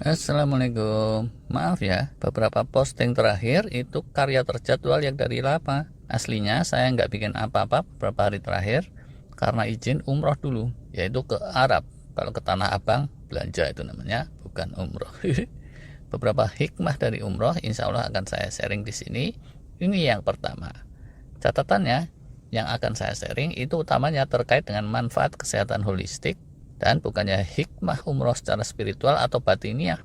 Assalamualaikum. Maaf ya, beberapa posting terakhir itu karya terjadwal yang dari lama. Aslinya saya nggak bikin apa-apa beberapa hari terakhir karena izin umroh dulu, yaitu ke Arab. Kalau ke Tanah Abang, belanja itu namanya, bukan umroh. Beberapa hikmah dari umroh insya Allah akan saya sharing di sini. Ini yang pertama. Catatannya yang akan saya sharing itu utamanya terkait dengan manfaat kesehatan holistik dan bukannya hikmah umroh secara spiritual atau batiniah.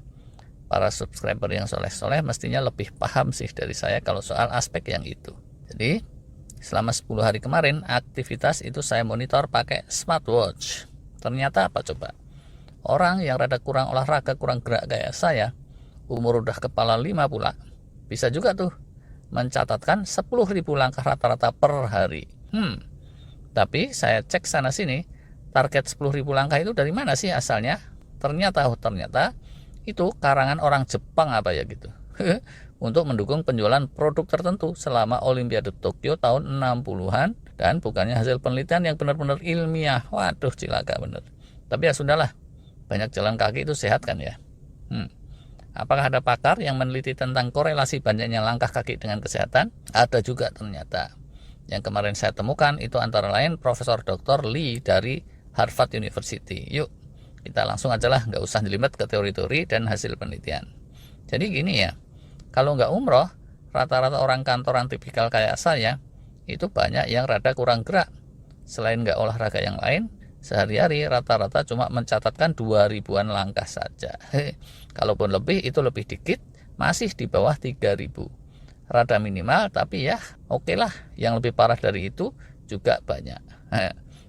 Para subscriber yang soleh-soleh mestinya lebih paham sih dari saya kalau soal aspek yang itu. Jadi selama 10 hari kemarin aktivitas itu saya monitor pakai smartwatch. Ternyata apa coba? Orang yang rada kurang olahraga, kurang gerak kayak saya, umur udah kepala 5 pula, bisa juga tuh mencatatkan 10.000 langkah rata-rata per hari. Tapi saya cek sana sini, target 10.000 langkah itu dari mana sih asalnya? Ternyata itu karangan orang Jepang apa ya gitu. Untuk mendukung penjualan produk tertentu selama Olimpiade Tokyo tahun 60-an dan bukannya hasil penelitian yang benar-benar ilmiah. Waduh, cilaka bener. Tapi ya sudahlah, banyak jalan kaki itu sehat kan ya. Apakah ada pakar yang meneliti tentang korelasi banyaknya langkah kaki dengan kesehatan? Ada juga ternyata. Yang kemarin saya temukan itu antara lain Profesor Dr. Lee dari Harvard University. Yuk, kita langsung aja lah, nggak usah jelimet ke teori-teori dan hasil penelitian. Jadi gini ya, kalau nggak umroh, rata-rata orang kantoran tipikal kayak saya, itu banyak yang rada kurang gerak. Selain nggak olahraga yang lain, sehari-hari rata-rata cuma mencatatkan 2.000-an langkah saja. Kalaupun lebih, itu lebih dikit, masih di bawah 3.000. Rada minimal, tapi ya oke lah, yang lebih parah dari itu juga banyak.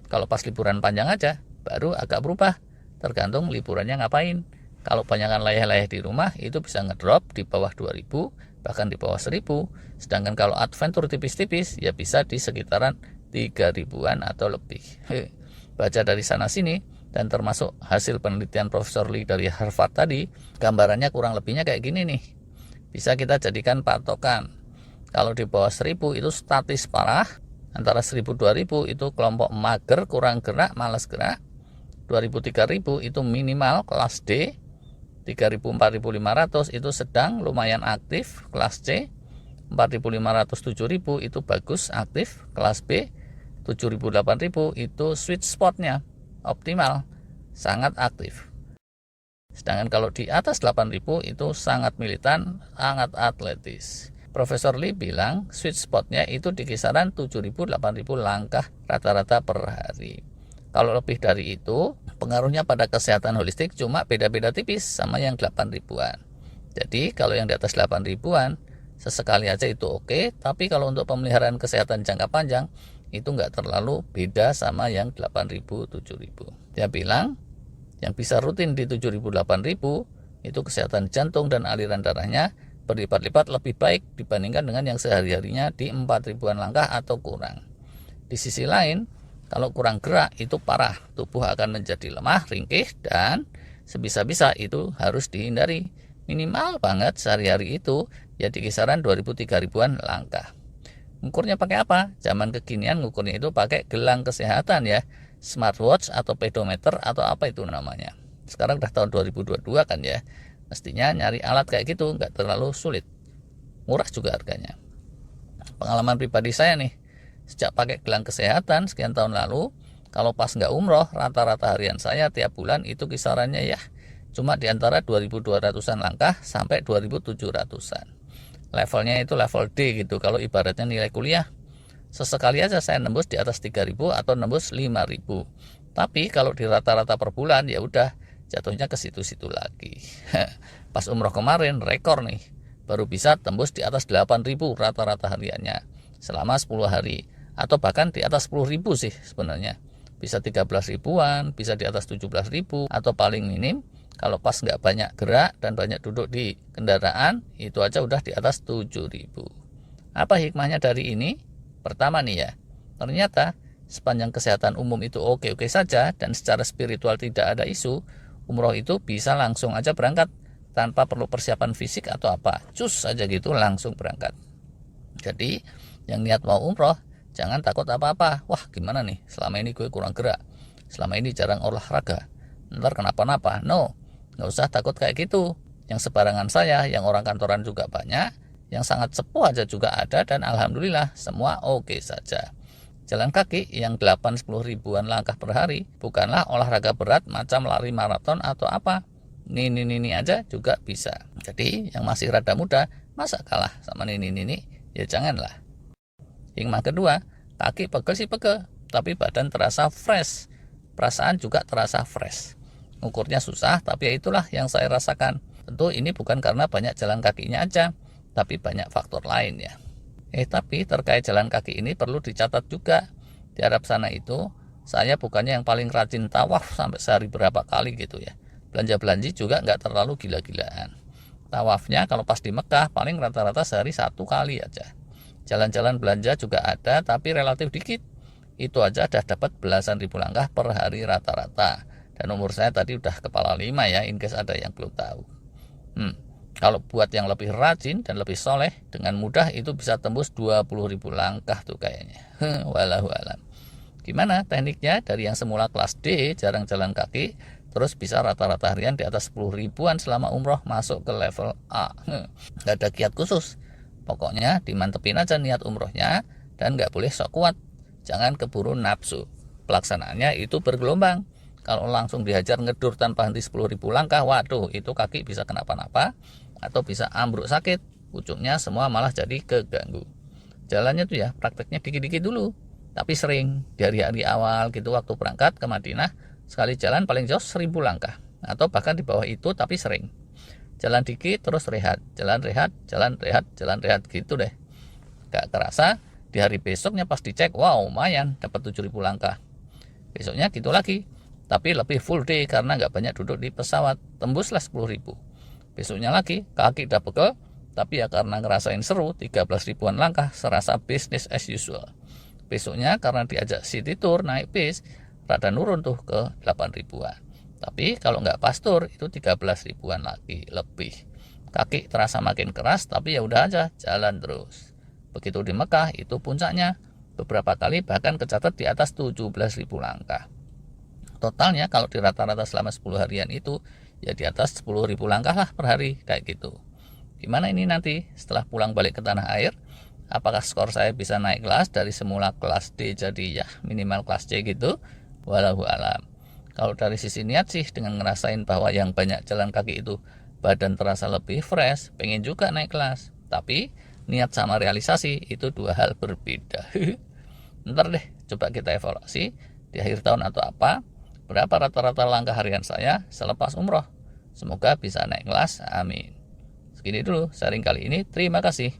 Kalau pas liburan panjang aja, baru agak berubah, tergantung liburannya ngapain. Kalau banyakan layah-layah di rumah, itu bisa ngedrop di bawah 2.000, bahkan di bawah 1.000. Sedangkan kalau adventure tipis-tipis, ya bisa di sekitaran 3.000-an atau lebih. Baca dari sana-sini, dan termasuk hasil penelitian Profesor Lee dari Harvard tadi, gambarannya kurang lebihnya kayak gini nih. Bisa kita jadikan patokan. Kalau di bawah 1.000 itu statis parah, antara 1.000-2.000 itu kelompok mager, kurang gerak, malas gerak. 2.000-3.000 itu minimal kelas D. 3.000-4.500 itu sedang, lumayan aktif, kelas C. 4.500-7.000 itu bagus, aktif, kelas B. 7.000-8.000 itu sweet spotnya, optimal, sangat aktif. Sedangkan kalau di atas 8.000 itu sangat militan, sangat atletis. Profesor Lee bilang sweet spotnya itu di kisaran 7.000-8.000 langkah rata-rata per hari. Kalau lebih dari itu, pengaruhnya pada kesehatan holistik cuma beda-beda tipis sama yang 8.000-an. Jadi kalau yang di atas 8.000-an, sesekali aja itu oke, tapi kalau untuk pemeliharaan kesehatan jangka panjang, itu nggak terlalu beda sama yang 8.000-7.000. Dia bilang, yang bisa rutin di 7.000-8.000 itu kesehatan jantung dan aliran darahnya berlipat-lipat lebih baik dibandingkan dengan yang sehari-harinya di 4.000-an langkah atau kurang. Di sisi lain, kalau kurang gerak itu parah, tubuh akan menjadi lemah, ringkih, dan sebisa-bisa itu harus dihindari. Minimal banget sehari-hari itu ya di kisaran 2.000-3.000-an langkah. Ngukurnya pakai apa? Zaman kekinian ngukurnya itu pakai gelang kesehatan ya, smartwatch atau pedometer atau apa itu namanya. Sekarang udah tahun 2022 kan ya, mestinya nyari alat kayak gitu nggak terlalu sulit, murah juga harganya. Pengalaman pribadi saya nih, sejak pakai gelang kesehatan sekian tahun lalu, kalau pas nggak umroh, rata-rata harian saya tiap bulan itu kisarannya ya cuma di antara 2.200-an langkah sampai 2.700-an. Levelnya itu level D gitu, kalau ibaratnya nilai kuliah. Sesekali aja saya nembus di atas 3.000 atau nembus 5.000. Tapi kalau di rata-rata per bulan ya udah jatuhnya ke situ-situ lagi. Pas umroh kemarin rekor nih, baru bisa tembus di atas 8.000 rata-rata hariannya selama 10 hari, atau bahkan di atas 10.000 sih sebenarnya. Bisa 13 ribuan, bisa di atas 17.000, atau paling minim kalau pas nggak banyak gerak dan banyak duduk di kendaraan, itu aja udah di atas 7.000. Apa hikmahnya dari ini? Pertama nih ya, ternyata sepanjang kesehatan umum itu oke-oke saja dan secara spiritual tidak ada isu, umroh itu bisa langsung aja berangkat tanpa perlu persiapan fisik atau apa. Cus aja gitu langsung berangkat. Jadi yang niat mau umroh, jangan takut apa-apa. Wah gimana nih, selama ini gue kurang gerak, selama ini jarang olahraga, ntar kenapa-napa. No, Nggak usah takut kayak gitu. Yang sebarangan saya, yang orang kantoran juga banyak, yang sangat sepuh aja juga ada, dan alhamdulillah semua oke saja. Jalan kaki yang 8-10 ribuan langkah per hari bukanlah olahraga berat macam lari maraton atau apa. Nini aja juga bisa. Jadi yang masih rada muda, masa kalah sama nini? Ya janganlah. Hikmah kedua, kaki pegel sih pegel, tapi badan terasa fresh. Perasaan juga terasa fresh. Ukurnya susah, tapi ya itulah yang saya rasakan. Tentu ini bukan karena banyak jalan kakinya aja, tapi banyak faktor lain ya. Tapi terkait jalan kaki ini perlu dicatat juga. Di Arab sana itu, saya bukannya yang paling rajin tawaf sampai sehari berapa kali gitu ya. Belanja-belanja juga nggak terlalu gila-gilaan. Tawafnya kalau pas di Mekah paling rata-rata sehari 1 kali aja. Jalan-jalan belanja juga ada, tapi relatif dikit. Itu aja udah dapat belasan ribu langkah per hari rata-rata. Dan umur saya tadi udah kepala 5 ya, in case ada yang belum tahu. Kalau buat yang lebih rajin dan lebih soleh, dengan mudah itu bisa tembus 20.000 langkah tuh kayaknya. Walahu alam. Gimana tekniknya dari yang semula kelas D, jarang jalan kaki, terus bisa rata-rata harian di atas 10 ribuan selama umroh masuk ke level A. Gak ada kiat khusus. Pokoknya dimantepin aja niat umrohnya dan gak boleh sok kuat. Jangan keburu nafsu. Pelaksanaannya itu bergelombang. Kalau langsung dihajar ngedur tanpa henti 10.000 langkah, waduh itu kaki bisa kenapa-napa atau bisa ambruk sakit. Ujungnya semua malah jadi keganggu. Jalannya tuh ya prakteknya dikit-dikit dulu, tapi sering. Di hari-hari awal gitu waktu berangkat ke Madinah, sekali jalan paling jauh 1.000 langkah. Atau bahkan di bawah itu tapi sering. Jalan dikit terus rehat, jalan rehat gitu deh. Gak kerasa di hari besoknya pas dicek, wow lumayan dapat 7.000 langkah. Besoknya gitu lagi, tapi lebih full day karena nggak banyak duduk di pesawat, tembuslah 10.000. Besoknya lagi kaki udah pegel, tapi ya karena ngerasain seru 13 ribuan langkah serasa business as usual. Besoknya karena diajak city tour naik bis, rada nurun tuh ke 8 ribuan. Tapi kalau nggak pas tour itu 13 ribuan lagi lebih. Kaki terasa makin keras, tapi ya udah aja jalan terus. Begitu di Mekah itu puncaknya, beberapa kali bahkan kecatat di atas 17.000 langkah. Totalnya kalau di rata-rata selama 10 harian itu ya di atas 10.000 langkah lah per hari kayak gitu. Gimana ini nanti setelah pulang balik ke tanah air? Apakah skor saya bisa naik kelas dari semula kelas D jadi ya minimal kelas C gitu? Walau alam. Kalau dari sisi niat sih dengan ngerasain bahwa yang banyak jalan kaki itu badan terasa lebih fresh, pengen juga naik kelas. Tapi niat sama realisasi itu dua hal berbeda. Ntar deh coba kita evaluasi di akhir tahun atau apa, berapa rata-rata langkah harian saya selepas umroh. Semoga bisa naik kelas, amin. Segini dulu sharing kali ini, terima kasih.